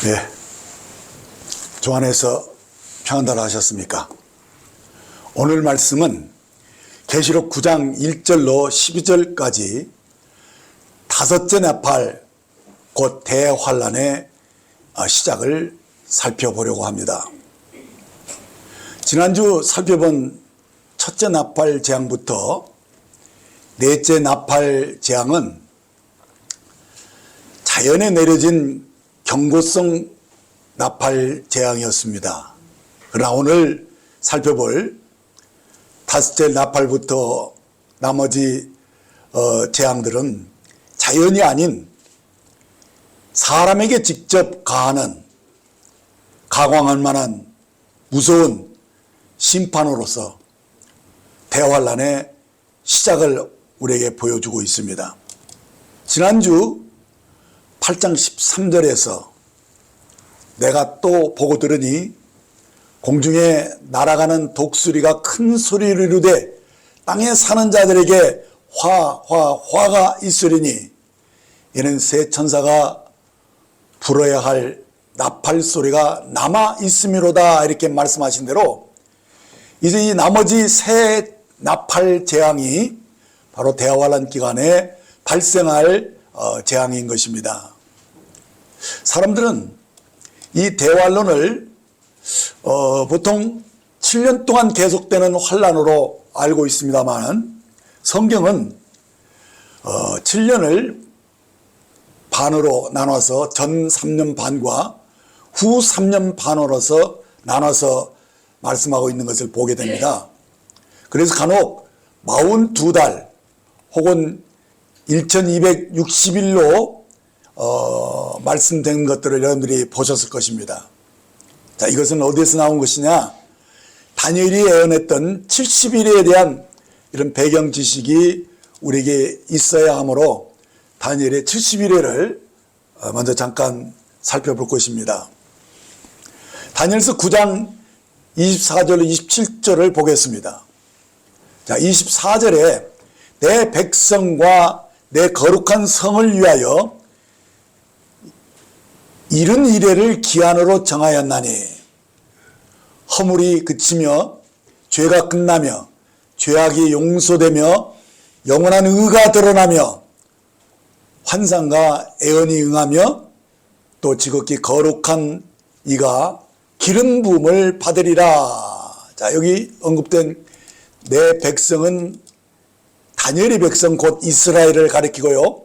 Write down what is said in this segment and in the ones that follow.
네, 주 안에서 평안들 하셨습니까? 오늘 말씀은 계시록 9장 1절로 12절까지 다섯째 나팔 곧 대환란의 시작을 살펴보려고 합니다. 지난주 살펴본 첫째 나팔 재앙부터 넷째 나팔 재앙은 자연에 내려진 경고성 나팔 재앙이었습니다. 그러나 오늘 살펴볼 다섯째 나팔부터 나머지 재앙들은 자연이 아닌 사람에게 직접 가광할 만한 무서운 심판으로서 대환란의 시작을 우리에게 보여주고 있습니다. 지난주 8장 13절에서 내가 또 보고 들으니 공중에 날아가는 독수리가 큰 소리를 이루되 땅에 사는 자들에게 화가 있으리니 이는 새 천사가 불어야 할 나팔 소리가 남아 있음이로다, 이렇게 말씀하신 대로 이제 이 나머지 새 나팔 재앙이 바로 대환란 기간에 발생할 재앙인 것입니다. 사람들은 이 대환란을 보통 7년 동안 계속되는 환란으로 알고 있습니다만, 성경은 7년을 반으로 나눠서 전 3년 반과 후 3년 반으로서 나눠서 말씀하고 있는 것을 보게 됩니다. 그래서 간혹 42달 혹은 1260일로 말씀된 것들을 여러분들이 보셨을 것입니다. 자, 이것은 어디에서 나온 것이냐? 다니엘이 예언했던 70일에 대한 이런 배경 지식이 우리에게 있어야 하므로 다니엘의 70일을 먼저 잠깐 살펴볼 것입니다. 다니엘서 9장 24절 27절을 보겠습니다. 자, 24절에 내 백성과 내 거룩한 성을 위하여 이른 이래를 기한으로 정하였나니 허물이 그치며 죄가 끝나며 죄악이 용서되며 영원한 의가 드러나며 환상과 애언이 응하며 또 지극히 거룩한 이가 기름 부음을 받으리라. 자, 여기 언급된 내 백성은 다니엘의 백성 곧 이스라엘을 가리키고요,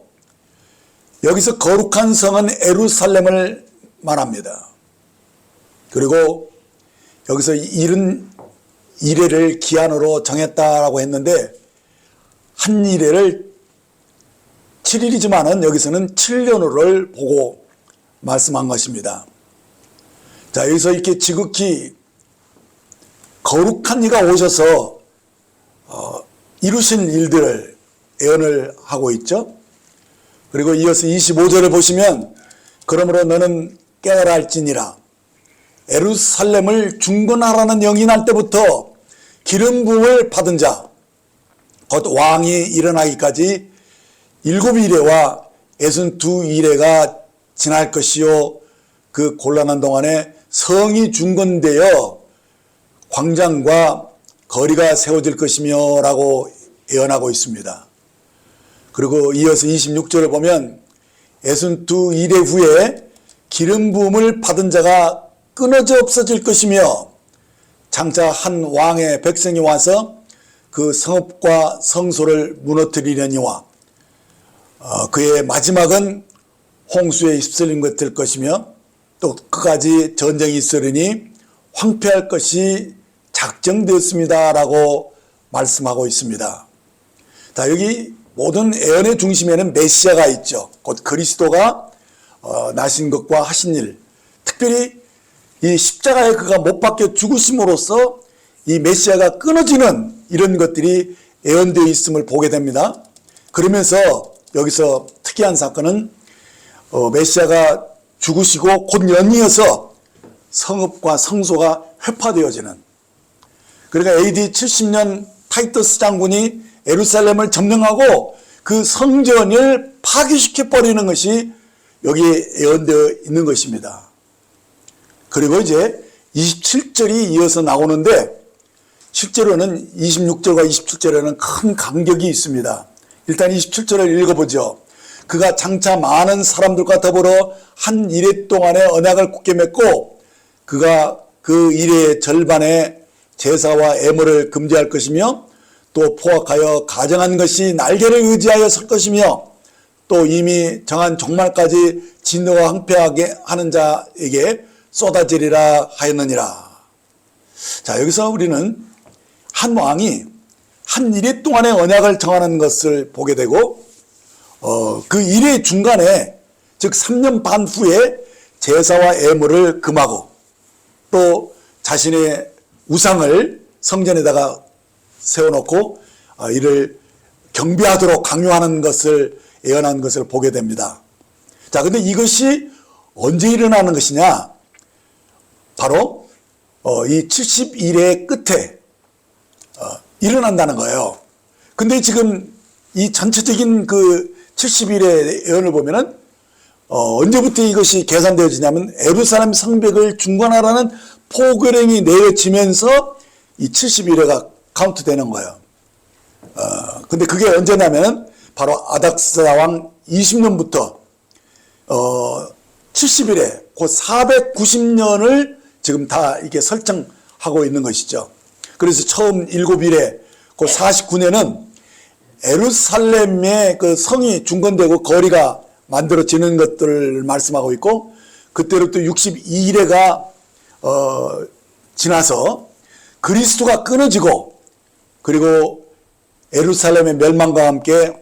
여기서 거룩한 성은 예루살렘을 말합니다. 그리고 여기서 이른 이래를 기한으로 정했다라고 했는데 한 이래를 7일이지만은 여기서는 7년을 보고 말씀한 것입니다. 자, 여기서 이렇게 지극히 거룩한 이가 오셔서 이루신 일들을 예언을 하고 있죠. 그리고 이어서 25절을 보시면 그러므로 너는 깨달아 할지니라 예루살렘을 중건하라는 영이 날 때부터 기름 부음을 받은 자 곧 왕이 일어나기까지 7이래와 62이래가 지날 것이요 그 곤란한 동안에 성이 중건되어 광장과 거리가 세워질 것이며 라고 예언하고 있습니다. 그리고 이어서 26절을 보면 62이래 후에 기름 부음을 받은 자가 끊어져 없어질 것이며 장차 한 왕의 백성이 와서 그 성읍과 성소를 무너뜨리려니와 그의 마지막은 홍수에 휩쓸린 것 될 것이며 또 끝까지 전쟁이 있으리니 황폐할 것이 작정되었습니다 라고 말씀하고 있습니다. 자, 여기 모든 예언의 중심에는 메시아가 있죠. 곧 그리스도가 나신 것과 하신 일, 특별히 이 십자가에 그가 못 박혀 죽으심으로써 이 메시아가 끊어지는 이런 것들이 예언되어 있음을 보게 됩니다. 그러면서 여기서 특이한 사건은 메시아가 죽으시고 곧 연이어서 성읍과 성소가 회파되어지는, 그러니까 AD 70년 타이터스 장군이 예루살렘을 점령하고 그 성전을 파괴시켜 버리는 것이 여기에 예언되어 있는 것입니다. 그리고 이제 27절이 이어서 나오는데 실제로는 26절과 27절에는 큰 간격이 있습니다. 일단 27절을 읽어보죠. 그가 장차 많은 사람들과 더불어 한 이레 동안의 언약을 굳게 맺고 그가 그 이레의 절반의 제사와 애물을 금지할 것이며 또 포악하여 가정한 것이 날개를 의지하여 설 것이며 또 이미 정한 종말까지 진노와 황폐하게 하는 자에게 쏟아지리라 하였느니라. 자, 여기서 우리는 한 왕이 한 이레 동안의 언약을 정하는 것을 보게 되고 그 이레 중간에 즉 3년 반 후에 제사와 애물을 금하고 또 자신의 우상을 성전에다가 세워놓고 이를 경배하도록 강요하는 것을 예언한 것을 보게 됩니다. 자, 근데 이것이 언제 일어나는 것이냐? 바로 이 70일의 끝에 일어난다는 거예요. 근데 지금 이 전체적인 그 70일의 예언을 보면은 언제부터 이것이 계산되어지냐면 예루살렘 성벽을 중건하라는 포교령이 내려지면서 이 70일회가 카운트되는 거예요. 근데 그게 언제냐면 바로 아닥스다 왕 20년부터 70일에 그 490년을 지금 다 이게 설정하고 있는 것이죠. 그래서 처음 7일에 그 49년은 예루살렘의 그 성이 중건되고 거리가 만들어지는 것들을 말씀하고 있고 그때로부터 62일에가 지나서 그리스도가 끊어지고 그리고 예루살렘의 멸망과 함께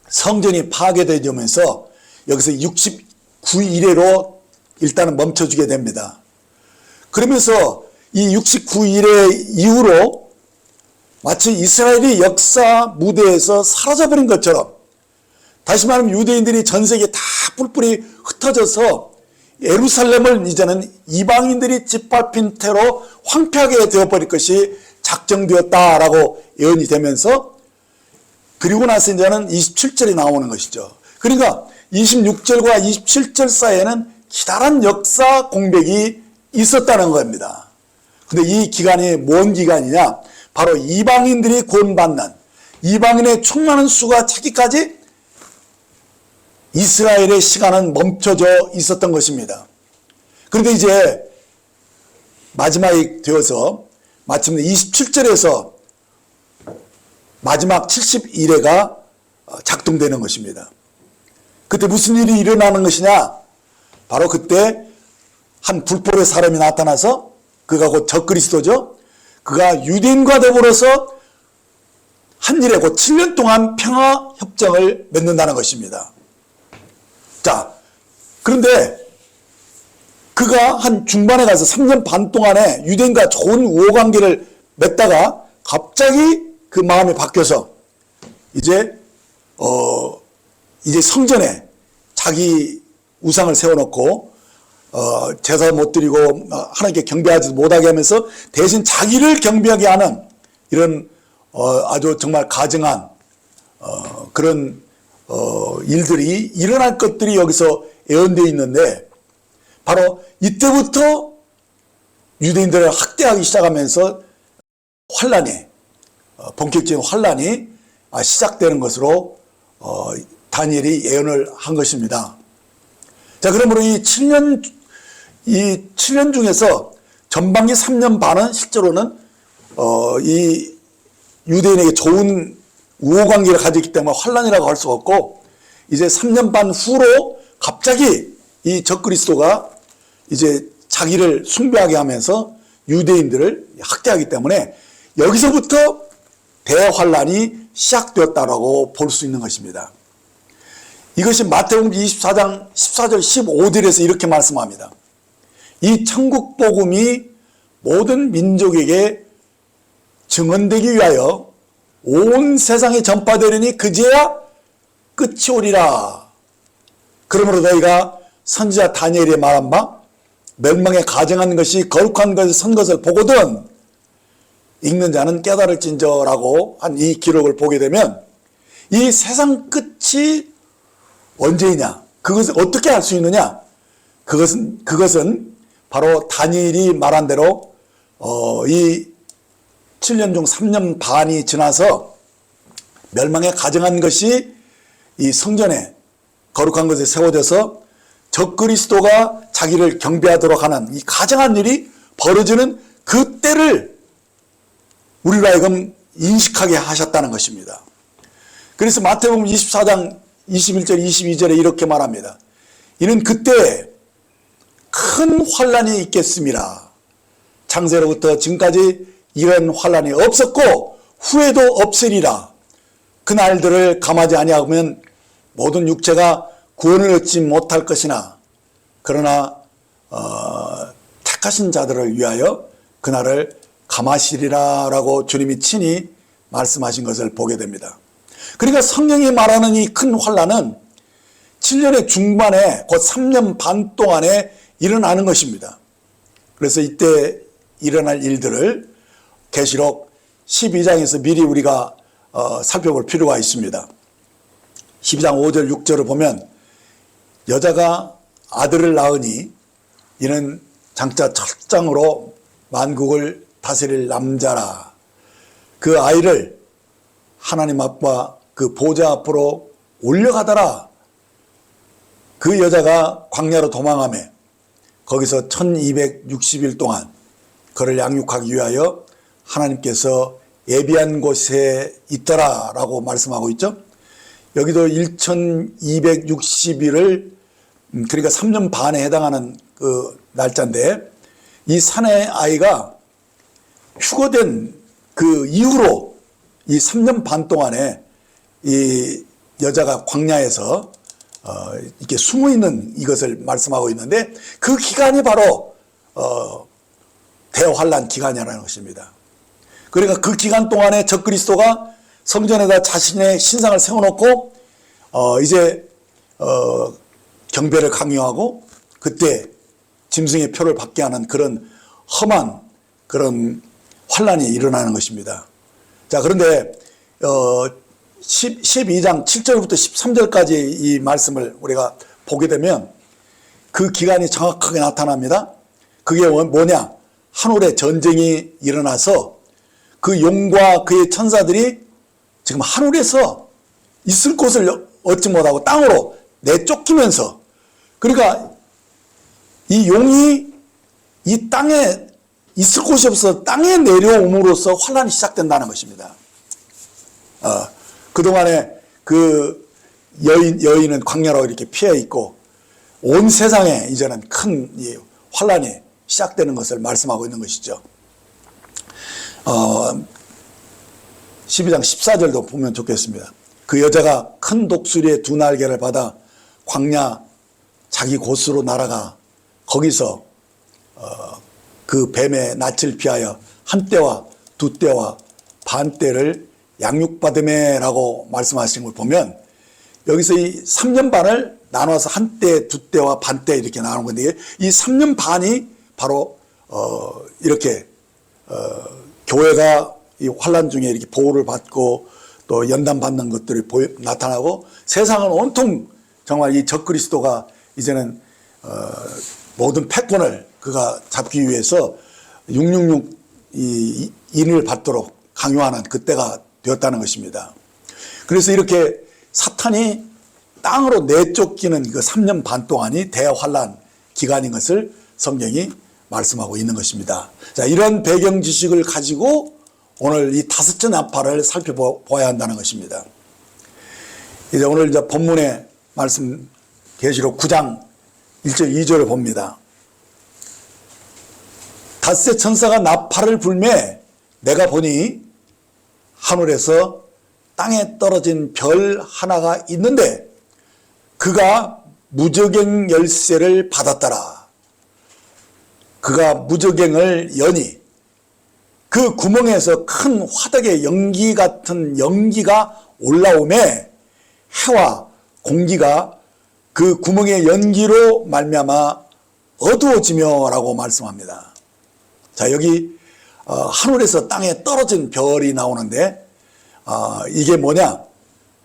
성전이 파괴되면서 여기서 69일에로 일단은 멈춰주게 됩니다. 그러면서 이 69일의 이후로 마치 이스라엘이 역사 무대에서 사라져버린 것처럼 다시 말하면 유대인들이 전 세계에 다 뿔뿔이 흩어져서 예루살렘을 이제는 이방인들이 짓밟힌 태로 황폐하게 되어버릴 것이 작정되었다라고 예언이 되면서 그리고 나서 이제는 27절이 나오는 것이죠. 그러니까 26절과 27절 사이에는 기다란 역사 공백이 있었다는 겁니다. 근데 이 기간이 뭔 기간이냐? 바로 이방인들이 구원받는 이방인의 충만한 수가 차기까지 이스라엘의 시간은 멈춰져 있었던 것입니다. 그런데 이제 마지막이 되어서 마침내 27절에서 마지막 70일회가 작동되는 것입니다. 그때 무슨 일이 일어나는 것이냐? 바로 그때 한 불법의 사람이 나타나서 그가 곧 적그리스도죠. 그가 유대인과 더불어서 한 일에 곧 7년 동안 평화협정을 맺는다는 것입니다. 자, 그런데 그가 한 중반에 가서 3년 반 동안에 유대인과 좋은 우호관계를 맺다가 갑자기 그 마음이 바뀌어서 이제 성전에 자기 우상을 세워놓고 제사 못 드리고 하나님께 경배하지 못하게 하면서 대신 자기를 경배하게 하는 이런 아주 정말 가증한 그런 일들이 일어날 것들이 여기서 예언되어 있는데 바로 이때부터 유대인들을 학대하기 시작하면서 환란이 본격적인 환란이 시작되는 것으로 다니엘이 예언을 한 것입니다. 자, 그러므로 이 7년 중에서 전반기 3년 반은 실제로는 이 유대인에게 좋은 우호관계를 가졌기 때문에 환란이라고 할 수가 없고 이제 3년 반 후로 갑자기 이 적그리스도가 이제 자기를 숭배하게 하면서 유대인들을 학대하기 때문에 여기서부터 대환란이 시작되었다라고 볼 수 있는 것입니다. 이것이 마태복음 24장 14절 15절에서 이렇게 말씀합니다. 이 천국 복음이 모든 민족에게 증언되기 위하여 온 세상에 전파되리니 그제야 끝이 오리라. 그러므로 너희가 선지자 다니엘이 말한 바 멸망에 가증한 것이 거룩한 것을 선 것을 보거든 읽는 자는 깨달을진저라고 한 이 기록을 보게 되면 이 세상 끝이 언제이냐? 그것을 어떻게 알 수 있느냐? 그것은 바로 다니엘이 말한 대로 이 7년 중 3년 반이 지나서 멸망에 가증한 것이 이 성전에 거룩한 것에 세워져서 적그리스도가 자기를 경배하도록 하는 이 가증한 일이 벌어지는 그 때를 우리로 하여금 인식하게 하셨다는 것입니다. 그래서 마태복음 24장 21절 22절에 이렇게 말합니다. 이는 그때 큰 환란이 있겠습니다. 창세로부터 지금까지 이런 환란이 없었고 후에도 없으리라. 그 날들을 감하지 아니하면 모든 육체가 구원을 얻지 못할 것이나 그러나 택하신 자들을 위하여 그날을 감하시리라 라고 주님이 친히 말씀하신 것을 보게 됩니다. 그러니까 성경이 말하는 이 큰 환란은 7년의 중반에 곧 3년 반 동안에 일어나는 것입니다. 그래서 이때 일어날 일들을 계시록 12장에서 미리 우리가 살펴볼 필요가 있습니다. 12장 5절 6절을 보면 여자가 아들을 낳으니 이는 장차 철장으로 만국을 다스릴 남자라. 그 아이를 하나님 앞과 그 보좌 앞으로 올려가더라. 그 여자가 광야로 도망하며 거기서 1260일 동안 그를 양육하기 위하여 하나님께서 예비한 곳에 있더라 라고 말씀하고 있죠. 여기도 1260일을 그러니까 3년 반에 해당하는 그 날짜인데 이 사내 아이가 휴거된 그 이후로 이 3년 반 동안에 이 여자가 광야에서 이렇게 숨어 있는 이것을 말씀하고 있는데 그 기간이 바로 대환란 기간이라는 것입니다. 그러니까 그 기간 동안에 적그리스도가 성전에다 자신의 신상을 세워놓고 이제 경배를 강요하고 그때 짐승의 표를 받게 하는 그런 험한 그런 환란이 일어나는 것입니다. 자, 그런데 12장 7절부터 13절까지 이 말씀을 우리가 보게 되면 그 기간이 정확하게 나타납니다. 그게 뭐냐? 하늘에 전쟁이 일어나서 그 용과 그의 천사들이 지금 하늘에서 있을 곳을 얻지 못하고 땅으로 내쫓기면서, 그러니까 이 용이 이 땅에 있을 곳이 없어서 땅에 내려옴으로써 환란이 시작된다는 것입니다. 그동안에 그 여인은 광야로 이렇게 피해 있고 온 세상에 이제는 큰 환란이 시작되는 것을 말씀하고 있는 것이죠. 12장 14절도 보면 좋겠습니다. 그 여자가 큰 독수리의 두 날개를 받아 광야 자기 곳으로 날아가 거기서 그 뱀의 낯을 피하여 한 때와 두 때와 반 때를 양육받음에라고 말씀하신 걸 보면 여기서 이 3년 반을 나눠서 한 때, 두 때와 반 때 이렇게 나누는 건데 이 3년 반이 바로 이렇게 교회가 이 환란 중에 이렇게 보호를 받고 또 연단받는 것들이 나타나고 세상은 온통 정말 이 적그리스도가 이제는 모든 패권을 그가 잡기 위해서 666 이 인을 받도록 강요하는 그때가 되었다는 것입니다. 그래서 이렇게 사탄이 땅으로 내쫓기는 그 3년 반 동안이 대환란 기간인 것을 성경이 말씀하고 있는 것입니다. 자, 이런 배경 지식을 가지고 오늘 이 다섯째 나팔을 살펴보아야 한다는 것입니다. 이제 오늘 이제 본문의 말씀 계시록 9장 1절 2절을 봅니다. 닷새 천사가 나팔을 불매 내가 보니 하늘에서 땅에 떨어진 별 하나가 있는데 그가 무저갱 열쇠를 받았더라. 그가 무저갱을 여니 그 구멍에서 큰 화덕의 연기 같은 연기가 올라오매 해와 공기가 그 구멍의 연기로 말미암아 어두워지며 라고 말씀합니다. 자, 여기 하늘에서 땅에 떨어진 별이 나오는데 이게 뭐냐?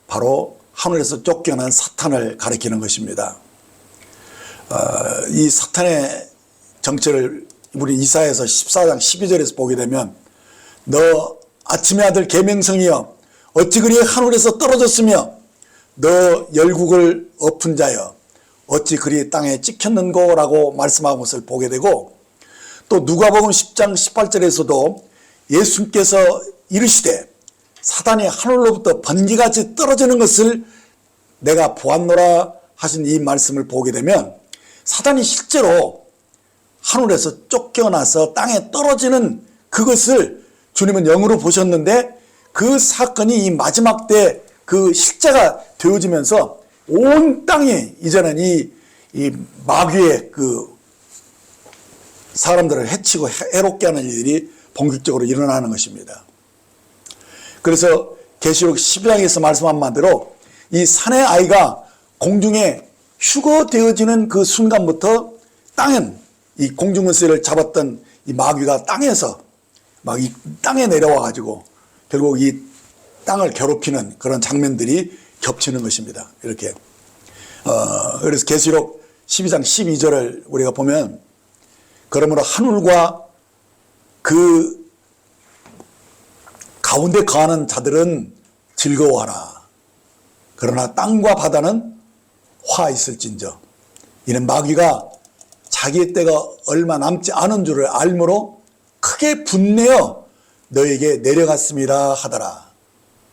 바로 하늘에서 쫓겨난 사탄을 가리키는 것입니다. 이 사탄의 정체를 우리 이사야서 14장 12절에서 보게 되면 너 아침의 아들 계명성이여 어찌 그리 하늘에서 떨어졌으며 너 열국을 엎은 자여 어찌 그리 땅에 찍혔는고 라고 말씀한 것을 보게 되고, 또 누가복음 10장 18절에서도 예수님께서 이르시되 사단이 하늘로부터 번개같이 떨어지는 것을 내가 보았노라 하신 이 말씀을 보게 되면 사단이 실제로 하늘에서 쫓겨나서 땅에 떨어지는 그것을 주님은 영으로 보셨는데, 그 사건이 이 마지막 때 그 실제가 되어지면서 온 땅이 이제는 이 마귀의 그 사람들을 해치고 해롭게 하는 일이 본격적으로 일어나는 것입니다. 그래서 계시록 12장에서 말씀한 바대로 이 산의 아이가 공중에 휴거되어지는 그 순간부터 땅은 이 공중권세를 잡았던 이 마귀가 땅에서 막 이 땅에 내려와 가지고 결국 이 땅을 괴롭히는 그런 장면들이 겹치는 것입니다. 이렇게. 그래서 계시록 12장 12절을 우리가 보면 그러므로 하늘과 그 가운데 거하는 자들은 즐거워하라. 그러나 땅과 바다는 화 있을진저. 이는 마귀가 자기의 때가 얼마 남지 않은 줄을 알므로 크게 분내어 너에게 내려갔습니다 하더라.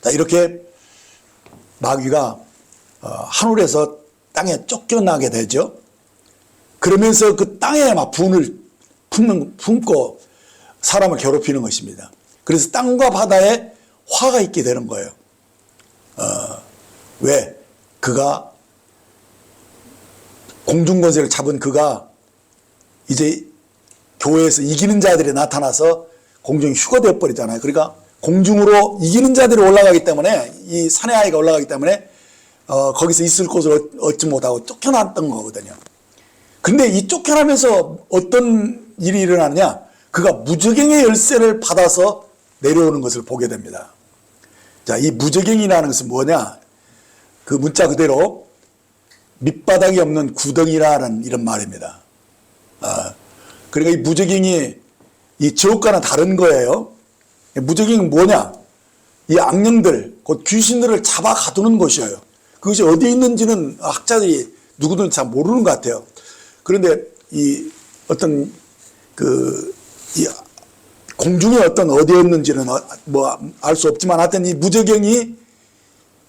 자, 이렇게 마귀가 하늘에서 땅에 쫓겨나게 되죠. 그러면서 그 땅에 막 분을 품고 사람을 괴롭히는 것입니다. 그래서 땅과 바다에 화가 있게 되는 거예요. 왜? 그가 공중권세를 잡은 그가 이제 교회에서 이기는 자들이 나타나서 공중이 휴거되어 버리잖아요. 그러니까 공중으로 이기는 자들이 올라가기 때문에, 이 산의 아이가 올라가기 때문에 거기서 있을 곳을 얻지 못하고 쫓겨났던 거거든요. 근데 이 쫓겨나면서 어떤 일이 일어나느냐, 그가 무저갱의 열쇠를 받아서 내려오는 것을 보게 됩니다. 자, 이 무저갱이라는 것은 뭐냐, 그 문자 그대로 밑바닥이 없는 구덩이라는 이런 말입니다. 그러니까 이 무저갱이 이 지옥과는 다른 거예요. 무저갱은 뭐냐, 이 악령들, 곧 귀신들을 잡아 가두는 곳이에요. 그것이 어디에 있는지는 학자들이 누구든 잘 모르는 것 같아요. 그런데 이 어떤 이 공중에 어디에 있는지는 뭐 알 수 없지만, 하여튼 이 무저갱이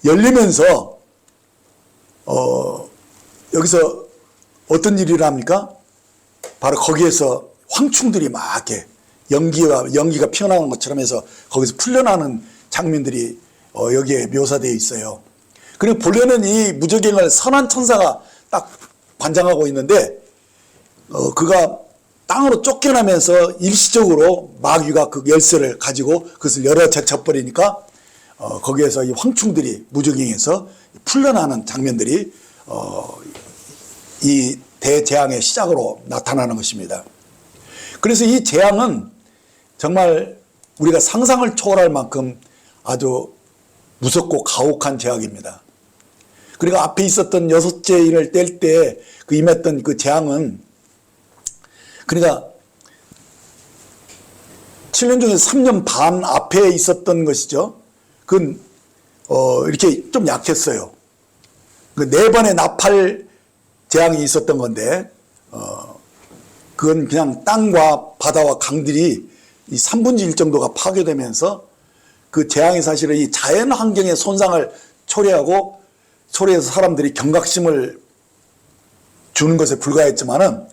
열리면서 여기서 어떤 일이 일어납니까? 바로 거기에서 황충들이 막 이렇게 연기가 피어나는 것처럼 해서 거기서 풀려나는 장면들이 여기에 묘사되어 있어요. 그리고 본래는 이 무저갱을 선한 천사가 딱 관장하고 있는데, 그가 땅으로 쫓겨나면서 일시적으로 마귀가 그 열쇠를 가지고 그것을 열어 제쳐버리니까 거기에서 이 황충들이 무저갱에서 풀려나는 장면들이 이 대재앙의 시작으로 나타나는 것입니다. 그래서 이 재앙은 정말 우리가 상상을 초월할 만큼 아주 무섭고 가혹한 재앙입니다. 그러니까 앞에 있었던 6째 인을 뗄 때 그 임했던 그 재앙은, 그러니까 7년 중에서 3년 반 앞에 있었던 것이죠. 그건 이렇게 좀 약했어요. 그 4번의 나팔 재앙이 있었던 건데, 그건 그냥 땅과 바다와 강들이 이 3분의 1 정도가 파괴되면서 그 재앙이 사실은 이 자연 환경의 손상을 초래해서 사람들이 경각심을 주는 것에 불과했지만은,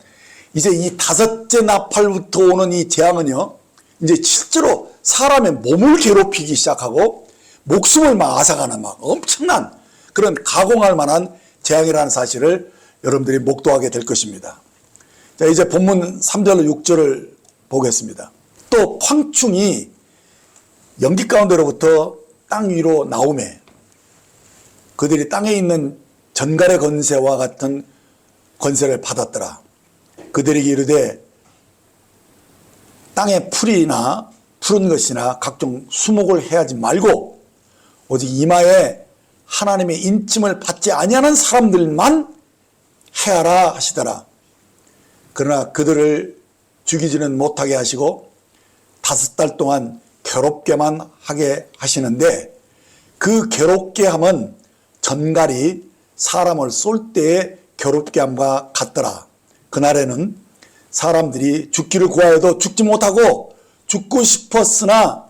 이제 이 5째 나팔부터 오는 이 재앙은요, 이제 실제로 사람의 몸을 괴롭히기 시작하고 목숨을 막 앗아가는 막 엄청난 그런 가공할 만한 재앙이라는 사실을 여러분들이 목도하게 될 것입니다. 자, 이제 본문 3절로 6절을 보겠습니다. 또 황충이 연기 가운데로부터 땅 위로 나오매 그들이 땅에 있는 전갈의 권세와 같은 권세를 받았더라. 그들에게 이르되 땅에 풀이나 푸른 것이나 각종 수목을 해하지 말고 오직 이마에 하나님의 인침을 받지 아니하는 사람들만 해하라 하시더라. 그러나 그들을 죽이지는 못하게 하시고 5달 동안 괴롭게만 하게 하시는데, 그 괴롭게 함은 전갈이 사람을 쏠 때의 괴롭게 함과 같더라. 그날에는 사람들이 죽기를 구하여도 죽지 못하고 죽고 싶으나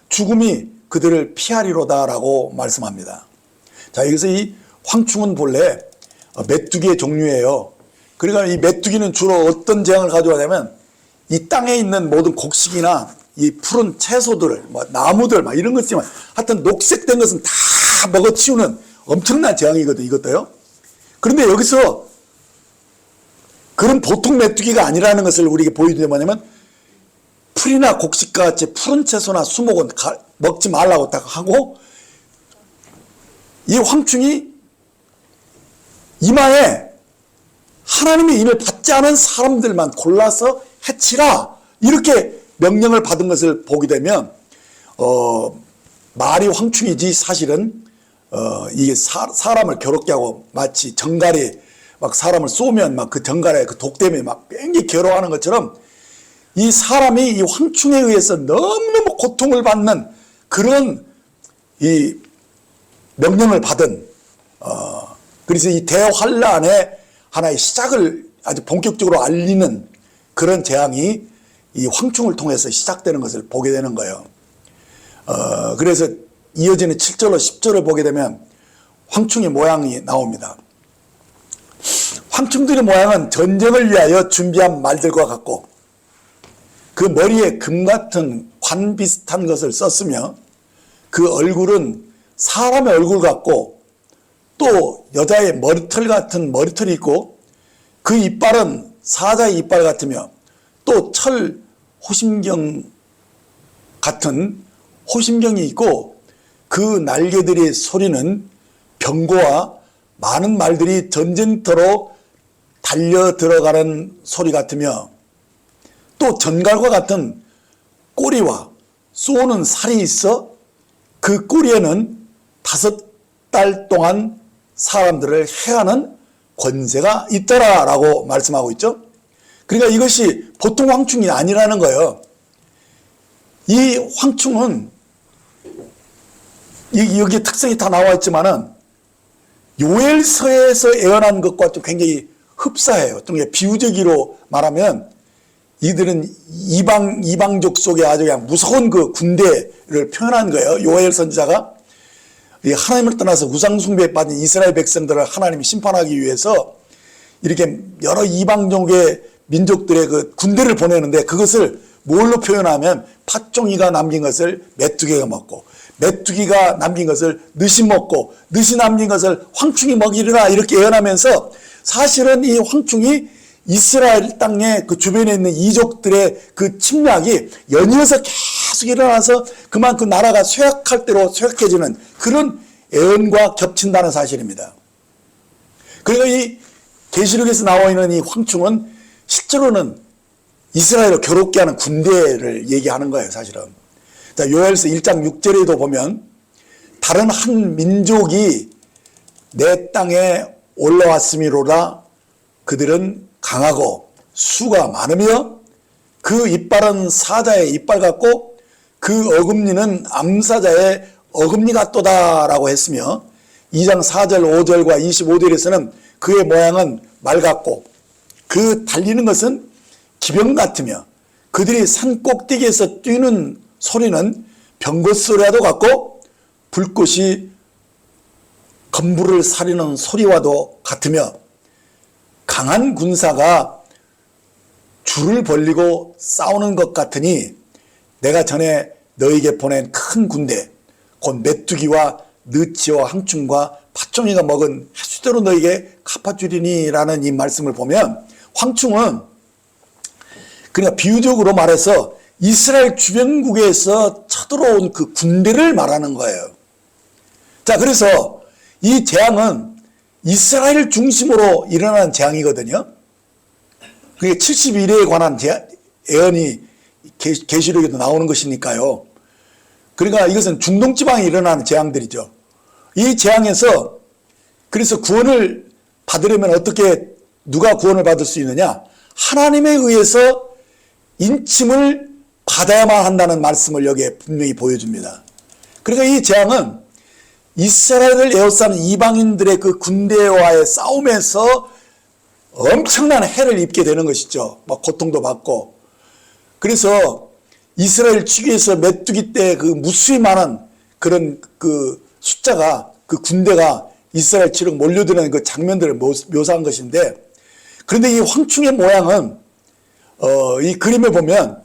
죽음이 그들을 피하리로다라고 말씀합니다. 자, 여기서 이 황충은 본래 메뚜기의 종류예요. 그러니까 이 메뚜기는 주로 어떤 재앙을 가져오냐면, 이 땅에 있는 모든 곡식이나 이 푸른 채소들, 뭐 나무들, 막 이런 것 있지만 하여튼 녹색된 것은 다 먹어치우는 엄청난 재앙이거든, 이것도요. 그런데 여기서 그런 보통 메뚜기가 아니라는 것을 우리에게 보여주는 게 뭐냐면, 풀이나 곡식과 같이 푸른 채소나 수목은 먹지 말라고 딱 하고, 이 황충이 이마에 하나님의 인을 받지 않은 사람들만 골라서 해치라, 이렇게 명령을 받은 것을 보게 되면 말이 황충이지 사실은 이게 사람을 괴롭게 하고, 마치 정갈이 막 사람을 쏘면 막 그 정갈에 그 독 때문에 막 굉장히 괴로워하는 것처럼, 이 사람이 이 황충에 의해서 너무너무 고통을 받는 그런 이 명령을 받은, 그래서 이 대환란의 하나의 시작을 아주 본격적으로 알리는 그런 재앙이 이 황충을 통해서 시작되는 것을 보게 되는 거예요. 그래서 이어지는 7절로 10절을 보게 되면 황충의 모양이 나옵니다. 황충들의 모양은 전쟁을 위하여 준비한 말들과 같고, 그 머리에 금 같은 관 비슷한 것을 썼으며, 그 얼굴은 사람의 얼굴 같고, 또 여자의 머리털 같은 머리털이 있고, 그 이빨은 사자의 이빨 같으며, 또 철 호심경 같은 호심경이 있고, 그 날개들의 소리는 병고와 많은 말들이 전쟁터로 달려 들어가는 소리 같으며, 또 전갈과 같은 꼬리와 쏘는 살이 있어 그 꼬리에는 5달 동안 사람들을 해하는 권세가 있더라라고 말씀하고 있죠. 그러니까 이것이 보통 황충이 아니라는 거예요. 이 황충은 여기 특성이 다 나와 있지만은 요엘서에서 예언한 것과 좀 굉장히 흡사해요. 좀 비유적으로 말하면, 이들은 이방족 속에 아주 그냥 무서운 그 군대를 표현한 거예요. 요엘 선지자가 하나님을 떠나서 우상숭배에 빠진 이스라엘 백성들을 하나님이 심판하기 위해서 이렇게 여러 이방족의 민족들의 그 군대를 보내는데, 그것을 뭘로 표현하면, 팥종이가 남긴 것을 메뚜기가 먹고, 메뚜기가 남긴 것을 느시 먹고, 느시 남긴 것을 황충이 먹이리라, 이렇게 예언하면서, 사실은 이 황충이 이스라엘 땅의 그 주변에 있는 이족들의 그 침략이 연이어서 계속 일어나서 그만큼 나라가 쇠약할 대로 쇠약해지는 그런 예언과 겹친다는 사실입니다. 그리고 이 계시록에서 나와 있는 이 황충은 실제로는 이스라엘을 괴롭게 하는 군대를 얘기하는 거예요, 사실은. 자, 요엘서 1장 6절에도 보면, 다른 한 민족이 내 땅에 올라왔음이로라. 그들은 강하고 수가 많으며 그 이빨은 사자의 이빨 같고 그 어금니는 암사자의 어금니 같도다라고 했으며, 2장 4절 5절과 25절에서는 그의 모양은 말 같고 그 달리는 것은 기병 같으며 그들이 산 꼭대기에서 뛰는 소리는 병거 소리와도 같고 불꽃이 건물을 사리는 소리와도 같으며, 강한 군사가 줄을 벌리고 싸우는 것 같으니 내가 전에 너에게 보낸 큰 군대 곧 메뚜기와 느치와 황충과 팥종이가 먹은 횟수대로 너에게 갚아주리니 라는 이 말씀을 보면, 황충은 그러니까 비유적으로 말해서 이스라엘 주변국에서 쳐들어온 그 군대를 말하는 거예요. 자, 그래서 이 재앙은 이스라엘 중심으로 일어난 재앙이거든요. 그게 71회에 관한 예언이 계시록에도 나오는 것이니까요. 그러니까 이것은 중동 지방에 일어나는 재앙들이죠. 이 재앙에서 그래서 구원을 받으려면 어떻게, 누가 구원을 받을 수 있느냐? 하나님에 의해서 인침을 받아야만 한다는 말씀을 여기에 분명히 보여줍니다. 그러니까 이 재앙은 이스라엘을 에워싸는 이방인들의 그 군대와의 싸움에서 엄청난 해를 입게 되는 것이죠. 막 고통도 받고. 그래서 이스라엘 측에서 메뚜기 때 그 무수히 많은 그런 그 숫자가, 그 군대가 이스라엘 측으로 몰려드는 그 장면들을 묘사한 것인데, 그런데 이 황충의 모양은 이 그림에 보면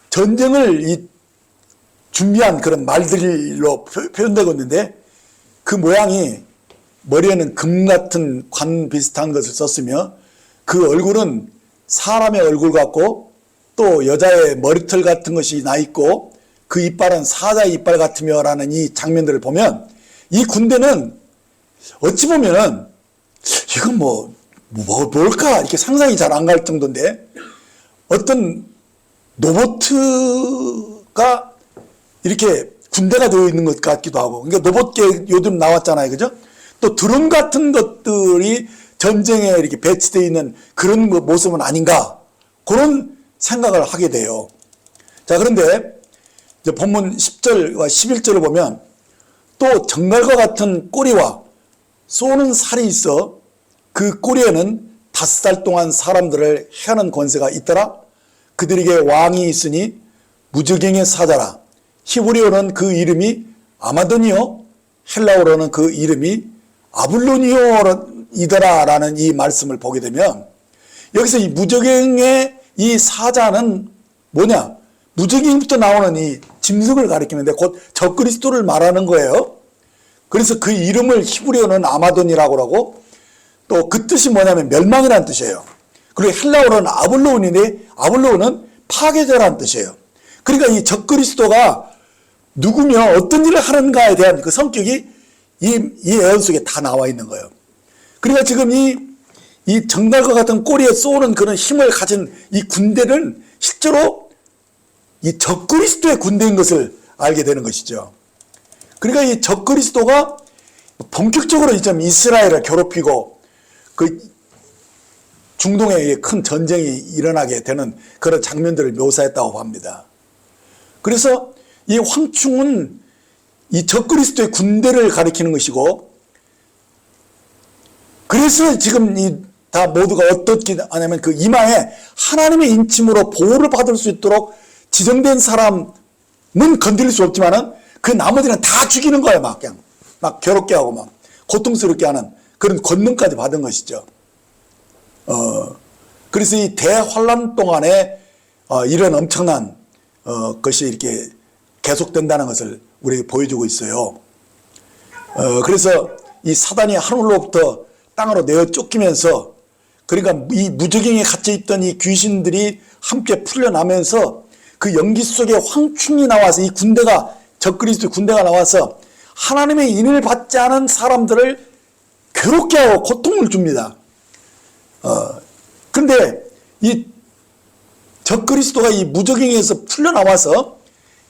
전쟁을 준비한 그런 말들로 표현되고 있는데, 그 모양이 머리에는 금 같은 관 비슷한 것을 썼으며, 그 얼굴은 사람의 얼굴 같고 또 여자의 머리털 같은 것이 나 있고 그 이빨은 사자의 이빨 같으며 라는 이 장면들을 보면, 이 군대는 어찌 보면은 이건 뭘까 이렇게 상상이 잘 안 갈 정도인데, 어떤 로봇가 이렇게 군대가 되어 있는 것 같기도 하고, 그러니까 로봇계 요즘 나왔잖아요, 그죠? 또 드론 같은 것들이 전쟁에 이렇게 배치되어 있는 그런 모습은 아닌가, 그런 생각을 하게 돼요. 자, 그런데 이제 본문 10절과 11절을 보면 또 정갈과 같은 꼬리와 쏘는 살이 있어 그 꼬리에는 5달 동안 사람들을 해하는 권세가 있더라. 그들에게 왕이 있으니 무저갱의 사자라. 히브리어는 그 이름이 아마도니오, 헬라어로는 그 이름이 아블로니오이더라 라는 이 말씀을 보게 되면, 여기서 이 무저갱의 이 사자는 뭐냐? 무저갱부터 나오는 이 짐승을 가리키는데 곧 적그리스도를 말하는 거예요. 그래서 그 이름을 히브리어는 아마돈이라고 하고, 또 그 뜻이 뭐냐면 멸망이라는 뜻이에요. 그리고 헬라어로는 아블로온인데 아블로온은 파괴자라는 뜻이에요. 그러니까 이 적그리스도가 누구며 어떤 일을 하는가에 대한 그 성격이 이 예언 속에 다 나와 있는 거예요. 그러니까 지금 이 정갈과 같은 꼬리에 쏘는 그런 힘을 가진 이 군대는 실제로 이 적그리스도의 군대인 것을 알게 되는 것이죠. 그러니까 이 적그리스도가 본격적으로 이제 이스라엘을 괴롭히고 그 중동에 큰 전쟁이 일어나게 되는 그런 장면들을 묘사했다고 합니다. 그래서 이 황충은 이 적그리스도의 군대를 가리키는 것이고, 그래서 지금 다 모두가 어떻게 하냐면 그 이마에 하나님의 인침으로 보호를 받을 수 있도록 지정된 사람은 건드릴 수 없지만은 그 나머지는 다 죽이는 거예요. 그냥 막 괴롭게 하고 막 고통스럽게 하는 그런 권능까지 받은 것이죠. 그래서 이 대환란 동안에 이런 엄청난 것이 이렇게 계속된다는 것을 우리에게 보여주고 있어요. 그래서 이 사단이 하늘로부터 땅으로 내어 쫓기면서, 그러니까 이 무저갱에 갇혀있던 이 귀신들이 함께 풀려나면서 그 연기 속에 황충이 나와서 이 군대가, 적그리스도 군대가 나와서 하나님의 인을 받지 않은 사람들을 괴롭게 하고 고통을 줍니다. 그런데 이 적그리스도가 이 무저갱에서 풀려나와서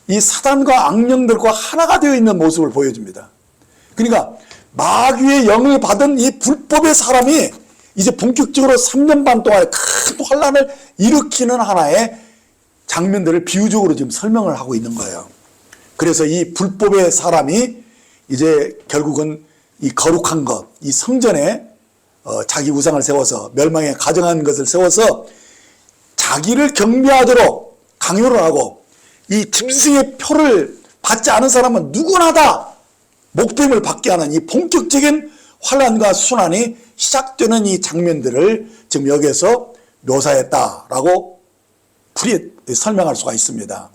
이 사단과 악령들과 하나가 되어 있는 모습을 보여줍니다. 그러니까 마귀의 영을 받은 이 불법의 사람이 이제 본격적으로 3년 반 동안에 큰 환란을 일으키는 하나의 장면들을 비유적으로 지금 설명을 하고 있는 거예요. 그래서 이 불법의 사람이 이제 결국은 이 거룩한 것, 이 성전에 자기 우상을 세워서 멸망에 가정한 것을 세워서 자기를 경배하도록 강요를 하고, 이 짐승의 표를 받지 않은 사람은 누구나 다 목뱀을 받게 하는 이 본격적인 환란과 순환이 시작되는 이 장면들을 지금 여기에서 묘사했다라고 설명할 수가 있습니다.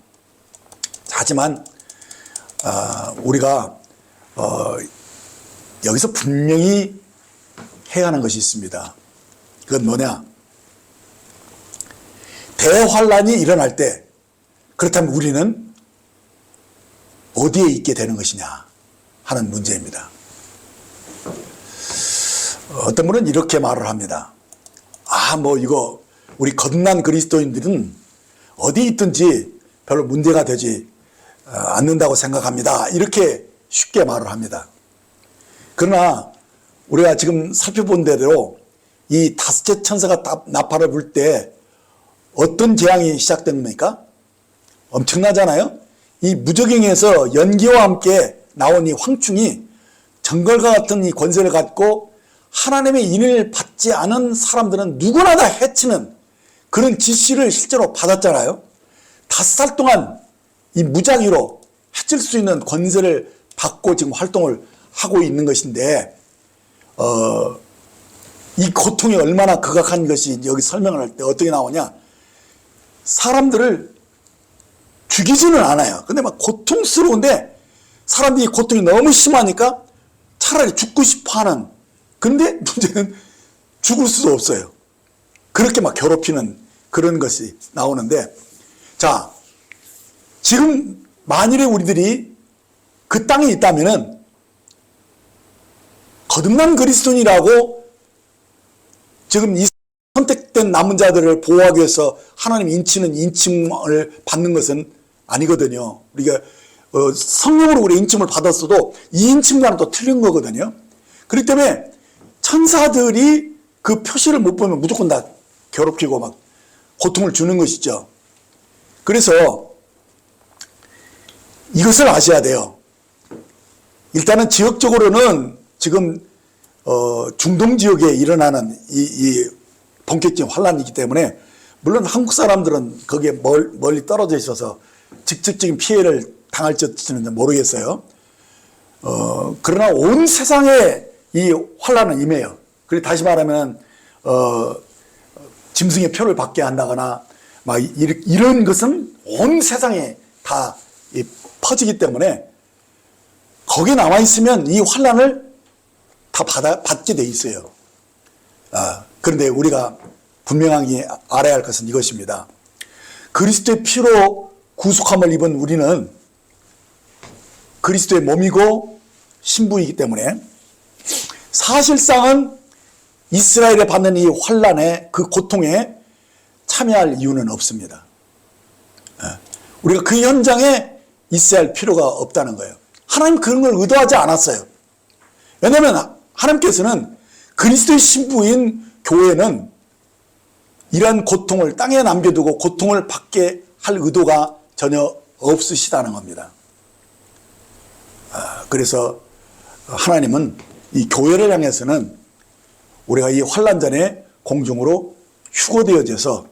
하지만 우리가 여기서 분명히 해야 하는 것이 있습니다. 그건 뭐냐? 대환란이 일어날 때, 그렇다면 우리는 어디에 있게 되는 것이냐 하는 문제입니다. 어떤 분은 이렇게 말을 합니다. 이거 우리 거듭난 그리스도인들은 어디 있든지 별로 문제가 되지 않는다고 생각합니다. 이렇게 쉽게 말을 합니다. 그러나 우리가 지금 살펴본 대로 이 다섯째 천사가 나팔을 불 때 어떤 재앙이 시작된 겁니까? 엄청나잖아요. 이 무저갱에서 연기와 함께 나온 이 황충이 정글과 같은 이 권세를 갖고 하나님의 인을 받지 않은 사람들은 누구나 다 해치는 그런 지시를 실제로 받았잖아요. 5살 동안 이 무작위로 해칠 수 있는 권세를 받고 지금 활동을 하고 있는 것인데, 이 고통이 얼마나 극악한 것이 여기 설명을 할 때 어떻게 나오냐. 사람들을 죽이지는 않아요. 근데 막 고통스러운데 사람들이 고통이 너무 심하니까 차라리 죽고 싶어 하는, 근데 문제는 죽을 수도 없어요. 그렇게 막 괴롭히는 그런 것이 나오는데, 자, 지금 만일에 우리들이 그 땅에 있다면은 거듭난 그리스도인이라고 지금 이 선택된 남은 자들을 보호하기 위해서 하나님 인치는 인침을 받는 것은 아니거든요. 우리가 성령으로 우리 인침을 받았어도 이 인침과는 또 틀린 거거든요. 그렇기 때문에 천사들이 그 표시를 못 보면 무조건 다 괴롭히고 막 고통을 주는 것이죠. 그래서 이것을 아셔야 돼요. 일단은 지역적으로는 지금 중동 지역에 일어나는 이 본격적인 환란이기 때문에, 물론 한국 사람들은 거기에 멀리 떨어져 있어서 직접적인 피해를 당할지는 모르겠어요. 그러나 온 세상에 이 환란은 임해요. 그리고 다시 말하면 짐승의 표를 받게 한다거나 막 이런 것은 온 세상에 다 퍼지기 때문에 거기에 남아 있으면 이 환란을 다 받게 돼 있어요. 그런데 우리가 분명하게 알아야 할 것은 이것입니다. 그리스도의 피로 구속함을 입은 우리는 그리스도의 몸이고 신부이기 때문에 사실상은 이스라엘에 받는 이 환란의 그 고통에 참여할 이유는 없습니다. 우리가 그 현장에 있어야 할 필요가 없다는 거예요. 하나님 그런 걸 의도하지 않았어요. 왜냐하면 하나님께서는 그리스도의 신부인 교회는 이러한 고통을 땅에 남겨두고 고통을 받게 할 의도가 전혀 없으시다는 겁니다. 그래서 하나님은 이 교회를 향해서는 우리가 이 환란 전에 공중으로 휴거되어져서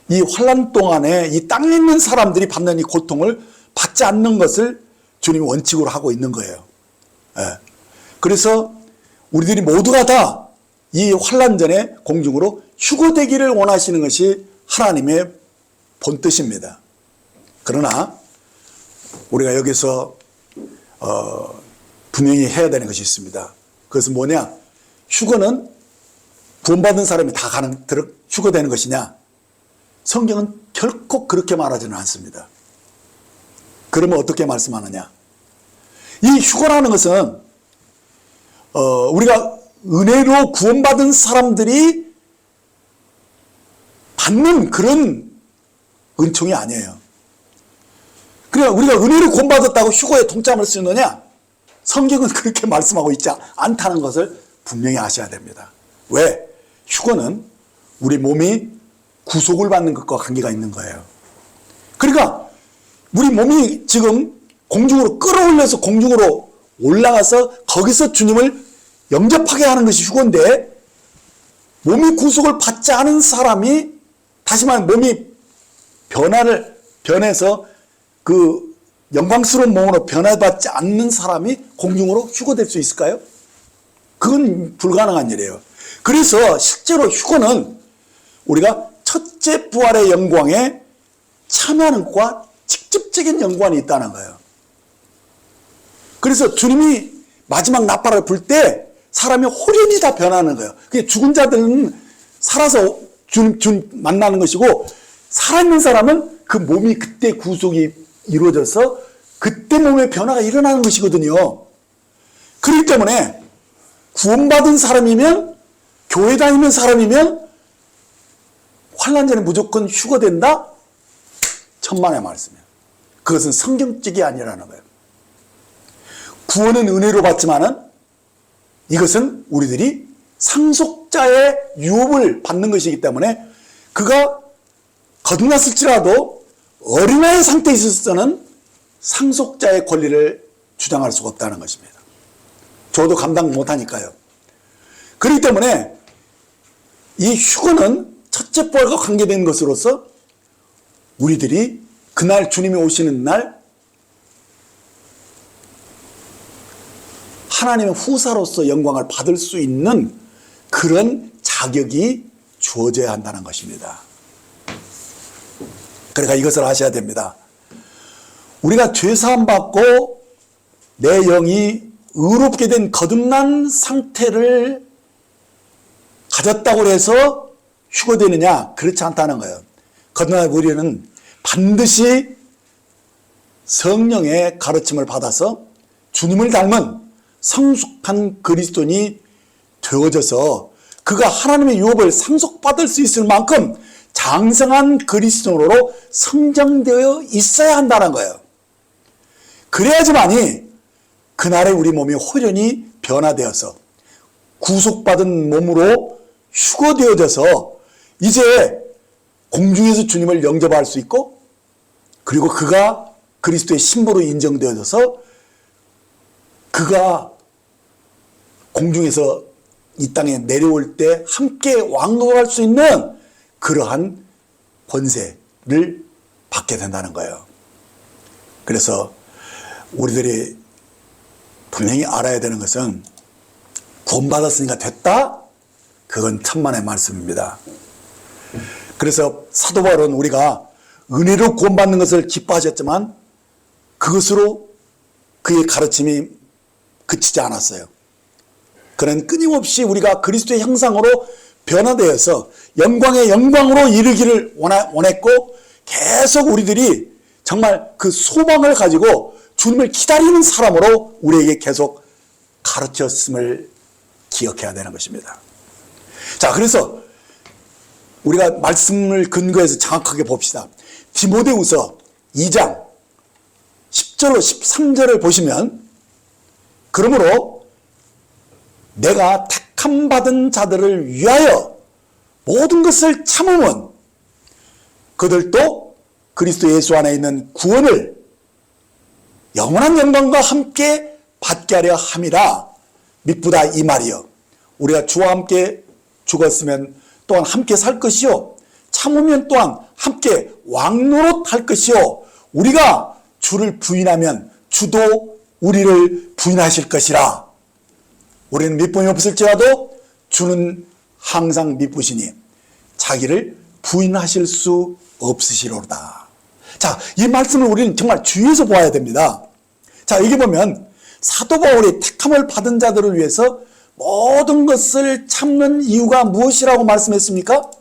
이 환란 동안에 이 땅에 있는 사람들이 받는 이 고통을 받지 않는 것을 주님이 원칙으로 하고 있는 거예요. 그래서 우리들이 모두가 다 이 환란 전에 공중으로 휴거되기를 원하시는 것이 하나님의 본뜻입니다. 그러나 우리가 여기서 분명히 해야 되는 것이 있습니다. 그것은 뭐냐? 휴거는 구원받은 사람이 다 휴거되는 것이냐? 성경은 결코 그렇게 말하지는 않습니다. 그러면 어떻게 말씀하느냐? 이 휴거라는 것은 우리가 은혜로 구원받은 사람들이 받는 그런 은총이 아니에요. 그러니까 우리가 은혜로 구원받았다고 휴거에 동참할 수 있느냐? 성경은 그렇게 말씀하고 있지 않다는 것을 분명히 아셔야 됩니다. 왜? 휴거는 우리 몸이 구속을 받는 것과 관계가 있는 거예요. 그러니까 우리 몸이 지금 공중으로 끌어올려서 공중으로 올라가서 거기서 주님을 영접하게 하는 것이 휴거인데, 몸이 구속을 받지 않은 사람이, 다시 말하면 몸이 변해서 그 영광스러운 몸으로 변화받지 않는 사람이 공중으로 휴거될 수 있을까요? 그건 불가능한 일이에요. 그래서 실제로 휴거는 우리가 첫째 부활의 영광에 참여하는 것과 직접적인 연관이 있다는 거예요. 그래서 주님이 마지막 나팔을 불 때 사람이 홀연히 다 변하는 거예요. 그게 죽은 자들은 살아서 주님 만나는 것이고, 살아있는 사람은 그 몸이 그때 구속이 이루어져서 그때 몸의 변화가 일어나는 것이거든요. 그렇기 때문에 구원받은 사람이면, 교회 다니는 사람이면 환난 전에 무조건 휴거된다? 천만의 말씀이에요. 그것은 성경적이 아니라는 거예요. 구원은 은혜로 받지만은 이것은 우리들이 상속 상속자의 유업을 받는 것이기 때문에 그가 거듭났을지라도 어린아이 상태에 있어서는 상속자의 권리를 주장할 수가 없다는 것입니다. 저도 감당 못하니까요. 그렇기 때문에 이 휴거는 첫째 부활과 관계된 것으로서 우리들이 그날 주님이 오시는 날 하나님의 후사로서 영광을 받을 수 있는 그런 자격이 주어져야 한다는 것입니다. 그러니까 이것을 아셔야 됩니다. 우리가 죄사함 받고 내 영이 의롭게 된 거듭난 상태를 가졌다고 해서 휴거되느냐? 그렇지 않다는 거예요. 거듭난 우리는 반드시 성령의 가르침을 받아서 주님을 닮은 성숙한 그리스도인이 되어져서 그가 하나님의 유업을 상속받을 수 있을 만큼 장성한 그리스도인으로 성장되어 있어야 한다는 거예요. 그래야지만이 그날에 우리 몸이 호련히 변화되어서 구속받은 몸으로 휴거되어져서 이제 공중에서 주님을 영접할 수 있고, 그리고 그가 그리스도의 신부로 인정되어져서 그가 공중에서 이 땅에 내려올 때 함께 왕노할 수 있는 그러한 권세를 받게 된다는 거예요. 그래서 우리들이 분명히 알아야 되는 것은 구원받았으니까 됐다? 그건 천만의 말씀입니다. 그래서 사도 바울은 우리가 은혜로 구원받는 것을 기뻐하셨지만 그것으로 그의 가르침이 그치지 않았어요. 그는 끊임없이 우리가 그리스도의 형상으로 변화되어서 영광의 영광으로 이르기를 원했고, 계속 우리들이 정말 그 소망을 가지고 주님을 기다리는 사람으로 우리에게 계속 가르쳤음을 기억해야 되는 것입니다. 자, 그래서 우리가 말씀을 근거해서 정확하게 봅시다. 디모데후서 2장 10절로 13절을 보시면, 그러므로 내가 택함 받은 자들을 위하여 모든 것을 참으면 그들도 그리스도 예수 안에 있는 구원을 영원한 영광과 함께 받게 하려 함이라. 미쁘다 이 말이요. 우리가 주와 함께 죽었으면 또한 함께 살 것이요, 참으면 또한 함께 왕노릇 할 것이요, 우리가 주를 부인하면 주도 우리를 부인하실 것이라. 우리는 미쁨이 없을지라도 주는 항상 미쁘시니 자기를 부인하실 수 없으시로다. 자, 이 말씀을 우리는 정말 주의해서 보아야 됩니다. 자, 여기 보면 사도 바울이 택함을 받은 자들을 위해서 모든 것을 참는 이유가 무엇이라고 말씀했습니까?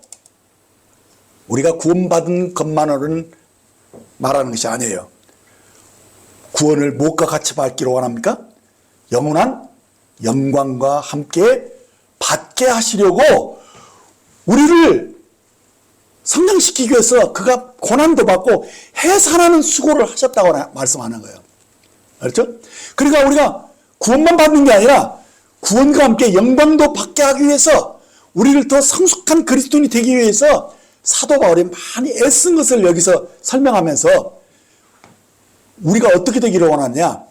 우리가 구원받은 것만으로는 말하는 것이 아니에요. 구원을 무엇과 같이 받기로 원합니까? 영원한 영광과 함께 받게 하시려고 우리를 성장시키기 위해서 그가 고난도 받고 해산하는 수고를 하셨다고 말씀하는 거예요. 그렇죠? 그러니까 우리가 구원만 받는 게 아니라 구원과 함께 영광도 받게 하기 위해서, 우리를 더 성숙한 그리스도인이 되기 위해서 사도 바울이 많이 애쓴 것을 여기서 설명하면서 우리가 어떻게 되기를 원하냐?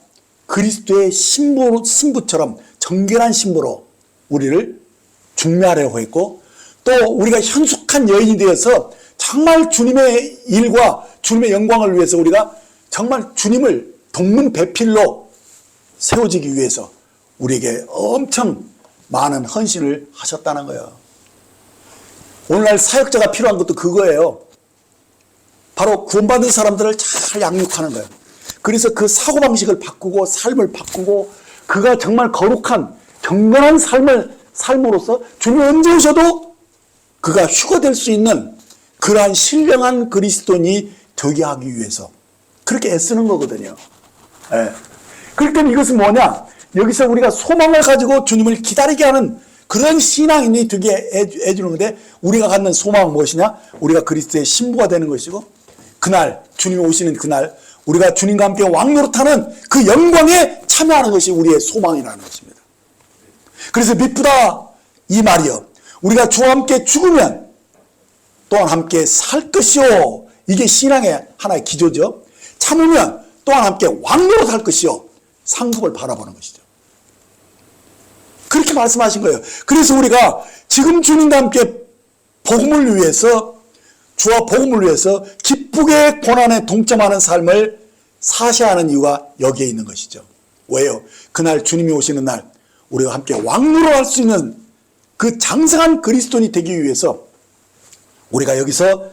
그리스도의 신부처럼 정결한 신부로 우리를 중매하려고 했고, 또 우리가 현숙한 여인이 되어서 정말 주님의 일과 주님의 영광을 위해서 우리가 정말 주님을 돕는 배필로 세워지기 위해서 우리에게 엄청 많은 헌신을 하셨다는 거예요. 오늘날 사역자가 필요한 것도 그거예요. 바로 구원받은 사람들을 잘 양육하는 거예요. 그래서 그 사고방식을 바꾸고 삶을 바꾸고 그가 정말 거룩한 경건한 삶으로서 주님 언제 오셔도 그가 휴거될 수 있는 그러한 신령한 그리스도인이 되게 하기 위해서 그렇게 애쓰는 거거든요. 예. 그렇기 때문에 이것은 뭐냐? 여기서 우리가 소망을 가지고 주님을 기다리게 하는 그런 신앙인이 되게 해주는 건데, 우리가 갖는 소망은 무엇이냐? 우리가 그리스도의 신부가 되는 것이고, 그날 주님이 오시는 그날 우리가 주님과 함께 왕노릇하는 그 영광에 참여하는 것이 우리의 소망이라는 것입니다. 그래서 미쁘다 이 말이요, 우리가 주와 함께 죽으면 또한 함께 살 것이요. 이게 신앙의 하나의 기조죠. 참으면 또한 함께 왕노로 살 것이요. 상급을 바라보는 것이죠. 그렇게 말씀하신 거예요. 그래서 우리가 지금 주님과 함께 복음을 위해서, 주와 복음을 위해서 기쁘게 고난에 동참하는 삶을 사셔야 하는 이유가 여기에 있는 것이죠. 왜요? 그날 주님이 오시는 날 우리가 함께 왕노로 할 수 있는 그 장성한 그리스도인이 되기 위해서 우리가 여기서